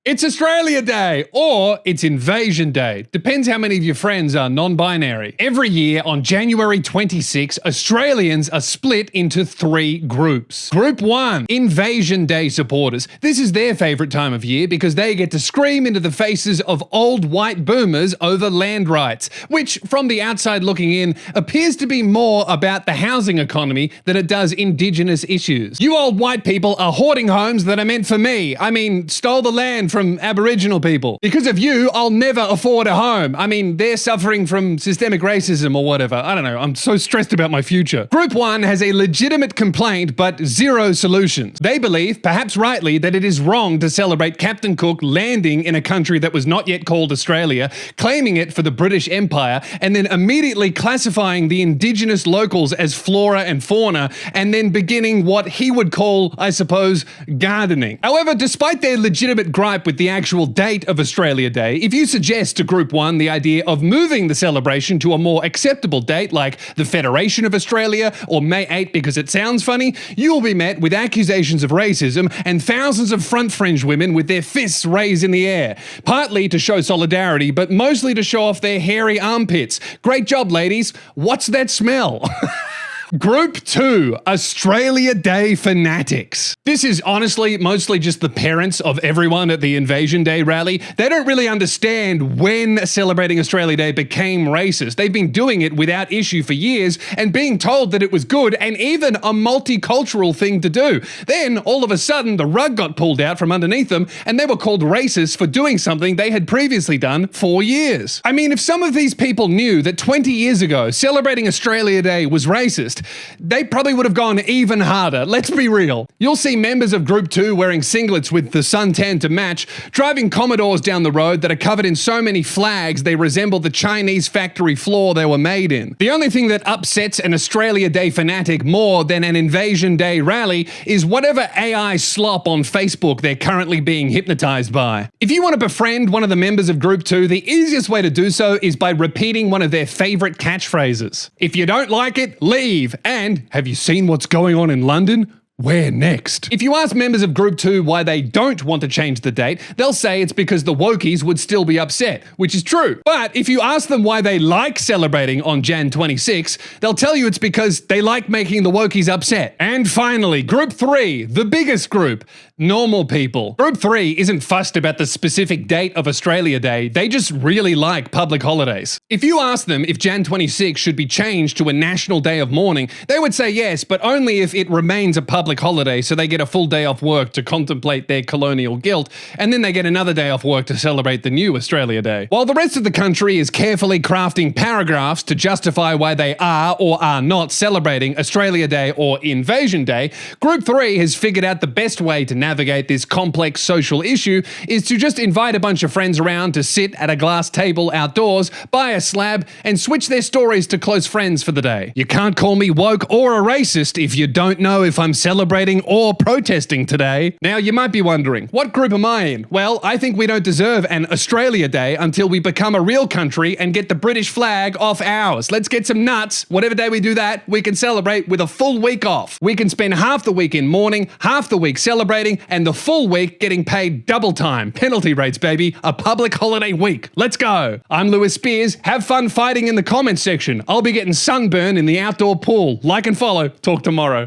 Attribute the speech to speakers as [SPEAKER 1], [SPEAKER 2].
[SPEAKER 1] It's Australia Day, or it's Invasion Day. Depends how many of your friends are non-binary. Every year on January 26, Australians are split into 3 groups. Group 1, Invasion Day supporters. This is their favourite time of year because they get to scream into the faces of old white boomers over land rights, which, from the outside looking in, appears to be more about the housing economy than it does Indigenous issues. You old white people are hoarding homes that are meant for me. I mean, stole the land from Aboriginal people. Because of you, I'll never afford a home. I mean, they're suffering from systemic racism or whatever. I don't know, I'm so stressed about my future. Group 1 has a legitimate complaint, but 0 solutions. They believe, perhaps rightly, that it is wrong to celebrate Captain Cook landing in a country that was not yet called Australia, claiming it for the British Empire, and then immediately classifying the Indigenous locals as flora and fauna, and then beginning what he would call, I suppose, gardening. However, despite their legitimate gripe with the actual date of Australia Day, if you suggest to Group 1 the idea of moving the celebration to a more acceptable date like the Federation of Australia or May 8 because it sounds funny, you will be met with accusations of racism and thousands of front fringe women with their fists raised in the air, partly to show solidarity, but mostly to show off their hairy armpits. Great job, ladies. What's that smell? Group 2, Australia Day fanatics. This is honestly mostly just the parents of everyone at the Invasion Day rally. They don't really understand when celebrating Australia Day became racist. They've been doing it without issue for years and being told that it was good and even a multicultural thing to do. Then, all of a sudden, the rug got pulled out from underneath them and they were called racist for doing something they had previously done for years. I mean, if some of these people knew that 20 years ago, celebrating Australia Day was racist, they probably would have gone even harder. Let's be real. You'll see members of Group 2 wearing singlets with the suntan to match, driving Commodores down the road that are covered in so many flags they resemble the Chinese factory floor they were made in. The only thing that upsets an Australia Day fanatic more than an Invasion Day rally is whatever AI slop on Facebook they're currently being hypnotized by. If you want to befriend one of the members of Group 2, the easiest way to do so is by repeating one of their favorite catchphrases. If you don't like it, leave. And have you seen what's going on in London? Where next? If you ask members of Group 2 why they don't want to change the date, they'll say it's because the wokies would still be upset, which is true. But if you ask them why they like celebrating on Jan 26, they'll tell you it's because they like making the wokies upset. And finally, Group 3, the biggest group, normal people. Group 3 isn't fussed about the specific date of Australia Day, they just really like public holidays. If you ask them if Jan 26 should be changed to a national day of mourning, they would say yes, but only if it remains a public holiday so they get a full day off work to contemplate their colonial guilt, and then they get another day off work to celebrate the new Australia Day. While the rest of the country is carefully crafting paragraphs to justify why they are or are not celebrating Australia Day or Invasion Day, Group 3 has figured out the best way to navigate this complex social issue is to just invite a bunch of friends around to sit at a glass table outdoors, buy a slab, and switch their stories to close friends for the day. You can't call me woke or a racist if you don't know if I'm celebrating or protesting today. Now, you might be wondering, what group am I in? Well, I think we don't deserve an Australia Day until we become a real country and get the British flag off ours. Let's get some nuts. Whatever day we do that, we can celebrate with a full week off. We can spend half the week in mourning, half the week celebrating, and the full week getting paid double time. Penalty rates, baby. A public holiday week. Let's go. I'm Lewis Spears. Have fun fighting in the comments section. I'll be getting sunburn in the outdoor pool. Like and follow. Talk tomorrow.